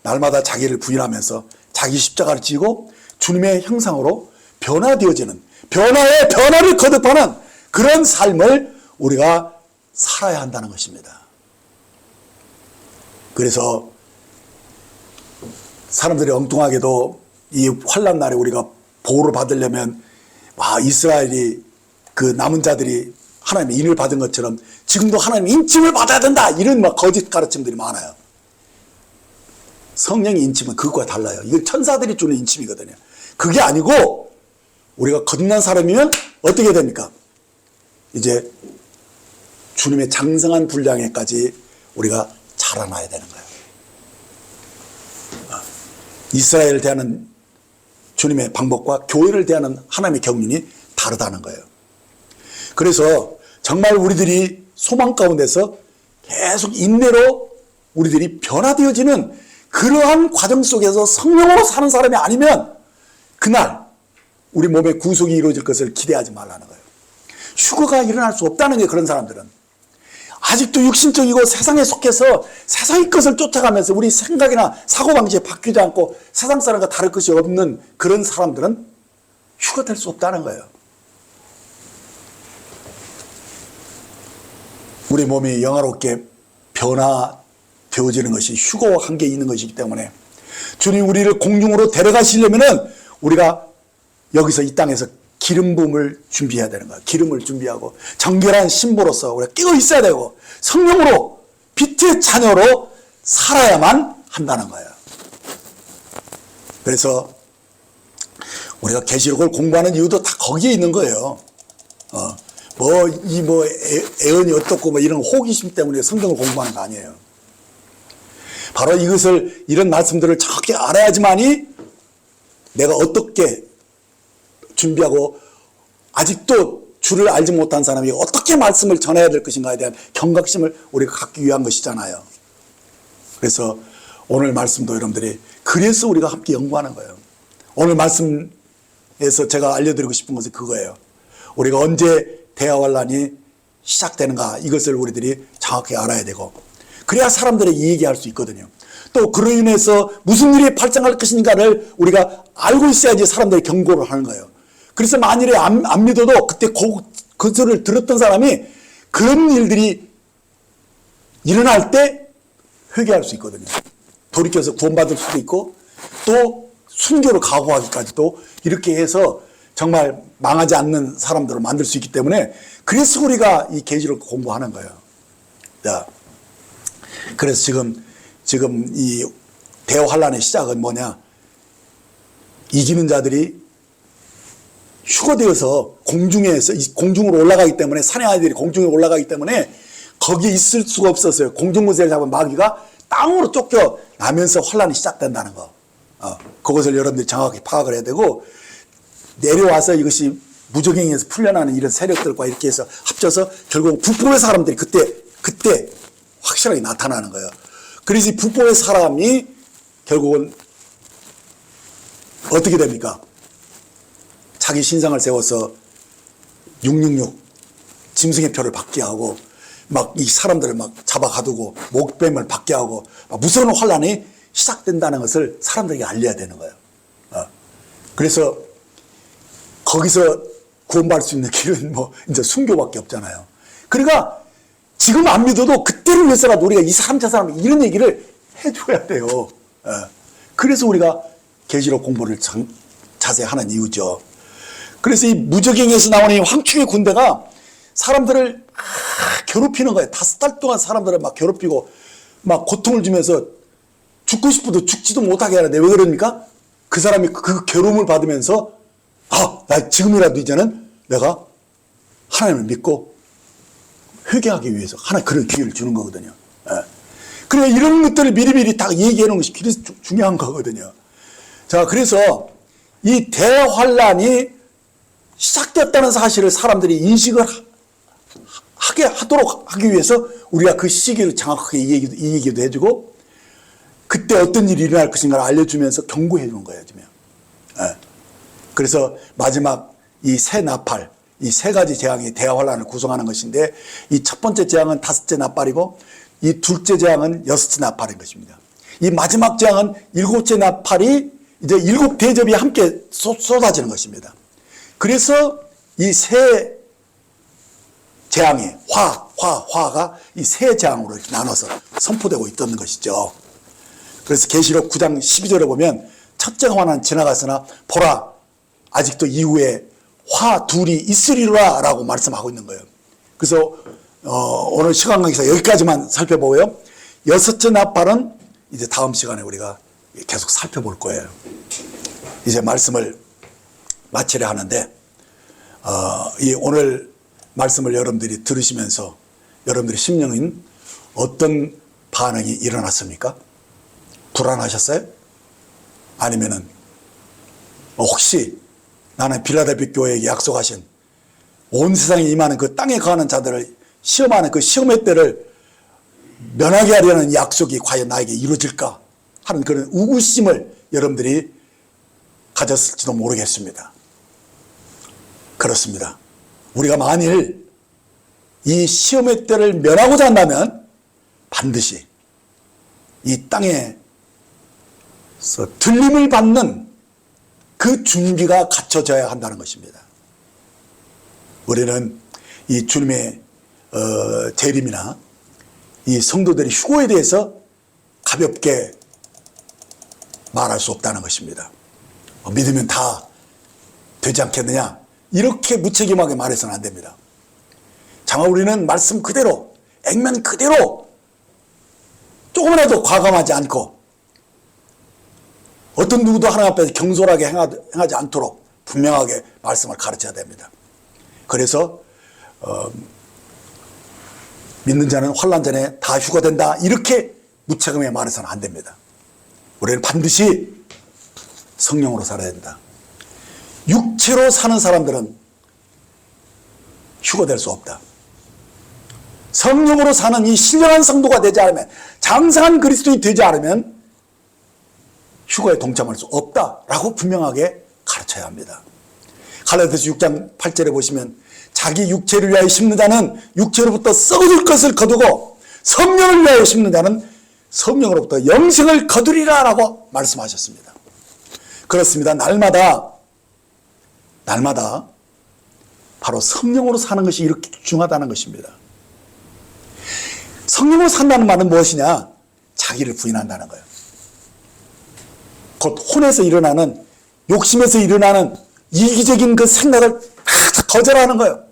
날마다 자기를 부인하면서 자기 십자가를 지고 주님의 형상으로 변화되어지는, 변화의 변화를 거듭하는 그런 삶을 우리가 살아야 한다는 것입니다. 그래서 사람들이 엉뚱하게도 이 환난 날에 우리가 보호를 받으려면 이스라엘이 그 남은 자들이 하나님의 인을 받은 것처럼 지금도 하나님 인침을 받아야 된다, 이런 거짓 가르침들이 많아요. 성령의 인침은 그것과 달라요. 이건 천사들이 주는 인침이거든요. 그게 아니고 우리가 거듭난 사람이면 어떻게 됩니까? 이제 주님의 장성한 분량에까지 우리가 자라나야 되는 거예요. 이스라엘을 대하는 주님의 방법과 교회를 대하는 하나님의 경륜이 다르다는 거예요. 그래서 정말 우리들이 소망 가운데서 계속 인내로 우리들이 변화되어지는 그러한 과정 속에서 성령으로 사는 사람이 아니면 그날 우리 몸의 구속이 이루어질 것을 기대하지 말라는 거예요. 휴거가 일어날 수 없다는 게, 그런 사람들은 아직도 육신적이고 세상에 속해서 세상의 것을 쫓아가면서 우리 생각이나 사고방식이 바뀌지 않고 세상 사람과 다를 것이 없는 그런 사람들은 휴거될 수 없다는 거예요. 우리 몸이 영화롭게 변화되어지는 것이 휴거와 관계 있는 것이기 때문에 주님 우리를 공중으로 데려가시려면은 우리가 여기서 이 땅에서 기름 부음을 준비해야 되는 거야. 기름을 준비하고 정결한 신부로서 우리가 끼고 있어야 되고 성령으로 빛의 자녀로 살아야만 한다는 거예요. 그래서 우리가 계시록을 공부하는 이유도 다 거기에 있는 거예요. 애언이 어떻고 이런 호기심 때문에 성경을 공부하는 거 아니에요. 바로 이것을, 이런 말씀들을 정확히 알아야지만이 내가 어떻게 준비하고 아직도 주를 알지 못한 사람이 어떻게 말씀을 전해야 될 것인가에 대한 경각심을 우리가 갖기 위한 것이잖아요. 그래서 오늘 말씀도 여러분들이, 그래서 우리가 함께 연구하는 거예요. 오늘 말씀에서 제가 알려드리고 싶은 것은 그거예요. 우리가 언제 대화환란이 시작되는가, 이것을 우리들이 정확히 알아야 되고, 그래야 사람들에게 얘기할 수 있거든요. 또 그로 인해서 무슨 일이 발생할 것인가를 우리가 알고 있어야지 사람들이 경고를 하는 거예요. 그래서 만일에 안 믿어도 그때 그 소리를 들었던 사람이 그런 일들이 일어날 때 회개할 수 있거든요. 돌이켜서 구원받을 수도 있고 또 순교를 각오하기까지도 이렇게 해서 정말 망하지 않는 사람들을 만들 수 있기 때문에, 그래서 우리가 이 계시를 공부하는 거예요. 자, 그래서 지금 이 대환란의 시작은 뭐냐? 이기는 자들이 휴거되어서 공중으로 올라가기 때문에, 산의 아이들이 공중에 올라가기 때문에 거기에 있을 수가 없었어요. 공중무새를 잡은 마귀가 땅으로 쫓겨나면서 환란이 시작된다는 거. 그것을 여러분들이 정확히 파악을 해야 되고, 내려와서 이것이 무적행에서 풀려나는 이런 세력들과 이렇게 해서 합쳐서 결국 북쪽의 사람들이 그때 확실하게 나타나는 거예요. 그래서 이 북쪽의 사람이 결국은 어떻게 됩니까? 자기 신상을 세워서 666 짐승의 표를 받게 하고 막 이 사람들을 막 잡아 가두고 목뱀을 받게 하고 무서운 환란이 시작된다는 것을 사람들에게 알려야 되는 거예요. 그래서 거기서 구원받을 수 있는 길은 이제 순교밖에 없잖아요. 그러니까 지금 안 믿어도 그때를 위해서라도 우리가 이 사람 저 사람 이런 얘기를 해줘야 돼요. 그래서 우리가 계시록 공부를 자세히 하는 이유죠. 그래서 이 무적행에서 나오는 이 황충의 군대가 사람들을 괴롭히는 거예요. 5달 동안 사람들을 막 괴롭히고 막 고통을 주면서 죽고 싶어도 죽지도 못하게 하는데, 왜 그럽니까? 그 사람이 그 괴로움을 받으면서 나 지금이라도 이제는 내가 하나님을 믿고 회개하기 위해서 하나 그런 기회를 주는 거거든요. 예. 그래 이런 것들을 미리미리 다 얘기해 놓은 것이 그래서 중요한 거거든요. 자, 그래서 이 대환란이 시작됐다는 사실을 사람들이 인식을 하기 위해서 우리가 그 시기를 정확하게 이 얘기도 해주고 그때 어떤 일이 일어날 것인가를 알려주면서 경고해 주는 거예요. 지금. 예. 그래서 마지막 이 새 나팔, 이 세 가지 재앙이 대환란을 구성하는 것인데 이 첫 번째 재앙은 5째 나팔이고 이 둘째 재앙은 6째 나팔인 것입니다. 이 마지막 재앙은 7째 나팔이 이제 7 대접이 함께 쏟아지는 것입니다. 그래서 이 세 재앙이 화가 이 세 재앙으로 이렇게 나눠서 선포되고 있던 것이죠. 그래서 계시록 9장 12절에 보면 첫째 화는 지나갔으나 보라 아직도 이후에 화 둘이 있으리라 라고 말씀하고 있는 거예요. 그래서 오늘 시간 관계상 여기까지만 살펴보고요. 6째 나팔은 이제 다음 시간에 우리가 계속 살펴볼 거예요. 이제 말씀을 마치려 하는데 이 오늘 말씀을 여러분들이 들으시면서 여러분들의 심령은 어떤 반응이 일어났습니까? 불안하셨어요? 아니면은 혹시 나는 빌라델비 교회에게 약속하신 온 세상에 임하는 그 땅에 거하는 자들을 시험하는 그 시험의 때를 면하게 하려는 약속이 과연 나에게 이루어질까 하는 그런 우구심을 여러분들이 가졌을지도 모르겠습니다. 그렇습니다. 우리가 만일 이 시험의 때를 면하고자 한다면 반드시 이 땅에서 들림을 받는 그 준비가 갖춰져야 한다는 것입니다. 우리는 이 주님의 재림이나 이 성도들의 휴고에 대해서 가볍게 말할 수 없다는 것입니다. 믿으면 다 되지 않겠느냐? 이렇게 무책임하게 말해서는 안 됩니다. 장하 우리는 말씀 그대로, 액면 그대로 조금이라도 과감하지 않고 어떤 누구도 하나님 앞에서 경솔하게 행하지 않도록 분명하게 말씀을 가르쳐야 됩니다. 그래서 믿는 자는 환난 전에 다 휴거된다 이렇게 무책임하게 말해서는 안 됩니다. 우리는 반드시 성령으로 살아야 된다. 육체로 사는 사람들은 휴거될 수 없다. 성령으로 사는 이 신령한 성도가 되지 않으면, 장성한 그리스도인이 되지 않으면 휴거에 동참할 수 없다라고 분명하게 가르쳐야 합니다. 갈라디아서 6장 8절에 보시면 자기 육체를 위하여 심는 자는 육체로부터 썩어질 것을 거두고 성령을 위하여 심는 자는 성령으로부터 영생을 거두리라 라고 말씀하셨습니다. 그렇습니다. 날마다 바로 성령으로 사는 것이 이렇게 중요하다는 것입니다. 성령으로 산다는 말은 무엇이냐? 자기를 부인한다는 거예요. 곧 혼에서 일어나는, 욕심에서 일어나는 이기적인 그 생각을 다 거절하는 거예요.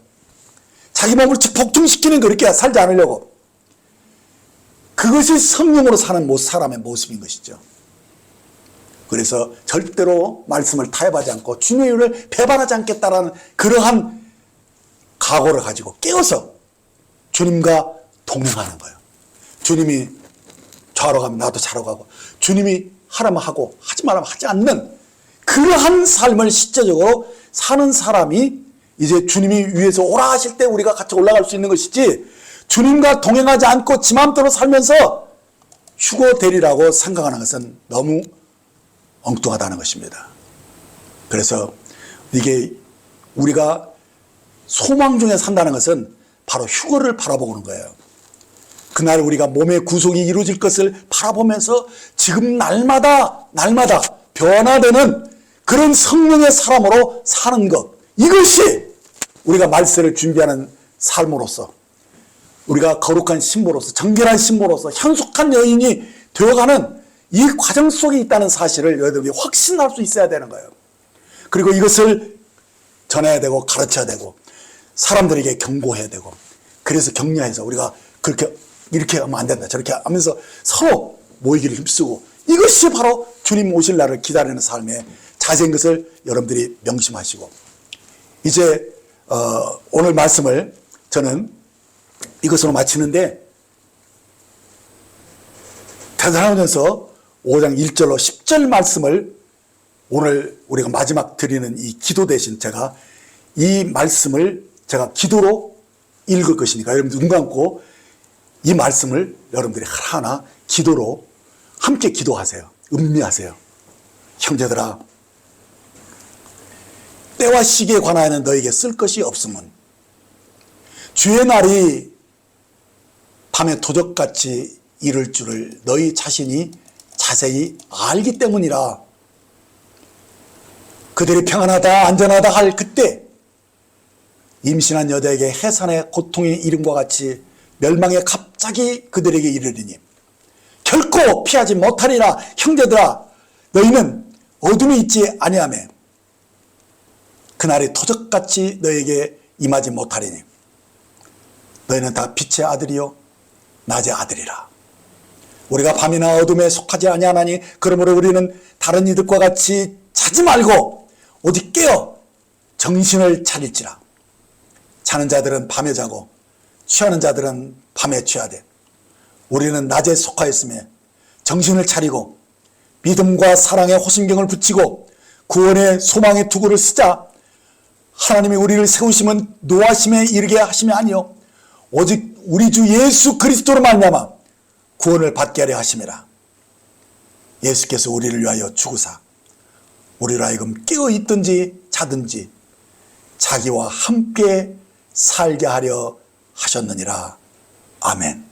자기 몸을 복종시키는 그렇게 살지 않으려고. 그것이 성령으로 사는 사람의 모습인 것이죠. 그래서 절대로 말씀을 타협하지 않고 주님의 일을 배반하지 않겠다라는 그러한 각오를 가지고 깨어서 주님과 동행하는 거예요. 주님이 좌로 가면 나도 좌로 가고, 주님이 하라면 하고 하지 말라면 하지 않는 그러한 삶을 실제적으로 사는 사람이 이제 주님이 위에서 오라 하실 때 우리가 같이 올라갈 수 있는 것이지, 주님과 동행하지 않고 지 마음대로 살면서 휴거되리라고 생각하는 것은 너무 엉뚱하다는 것입니다. 그래서 이게 우리가 소망 중에 산다는 것은 바로 휴거를 바라보는 거예요. 그날 우리가 몸의 구속이 이루어질 것을 바라보면서 지금 날마다 변화되는 그런 성령의 사람으로 사는 것, 이것이 우리가 말세를 준비하는 삶으로서, 우리가 거룩한 신부로서, 정결한 신부로서 현숙한 여인이 되어가는 이 과정 속에 있다는 사실을 여러분이 확신할 수 있어야 되는 거예요. 그리고 이것을 전해야 되고 가르쳐야 되고 사람들에게 경고해야 되고, 그래서 격려해서 우리가 그렇게 이렇게 하면 안 된다, 저렇게 하면서 서로 모이기를 힘쓰고, 이것이 바로 주님 오실 날을 기다리는 삶의 자세인 것을 여러분들이 명심하시고, 이제 오늘 말씀을 저는 이것으로 마치는데, 데살로니가서 5장 1절로 10절 말씀을 오늘 우리가 마지막 드리는 이 기도 대신 제가 이 말씀을 제가 기도로 읽을 것이니까 여러분들 눈 감고 이 말씀을 여러분들이 하나하나 기도로 함께 기도하세요. 음미하세요. 형제들아, 때와 시기에 관하여는 너에게 쓸 것이 없음은 주의 날이 밤에 도적같이 이를 줄을 너희 자신이 자세히 알기 때문이라. 그들이 평안하다 안전하다 할 그때 임신한 여자에게 해산의 고통이 이름과 같이 멸망에 갑자기 그들에게 이르리니 결코 피하지 못하리라. 형제들아, 너희는 어둠이 있지 아니하며 그날이 도적같이 너에게 임하지 못하리니 너희는 다 빛의 아들이요 낮의 아들이라. 우리가 밤이나 어둠에 속하지 아니하나니 그러므로 우리는 다른 이들과 같이 자지 말고 오직 깨어 정신을 차릴지라. 자는 자들은 밤에 자고 취하는 자들은 밤에 취하되 우리는 낮에 속하였으며 정신을 차리고 믿음과 사랑의 호심경을 붙이고 구원의 소망의 투구를 쓰자. 하나님이 우리를 세우심은 노하심에 이르게 하심이 아니요 오직 우리 주 예수 그리스도로 말미암아 구원을 받게 하려 하심이라. 예수께서 우리를 위하여 죽으사 우리로 하여금 깨어 있든지 자든지 자기와 함께 살게 하려 하셨느니라. 아멘.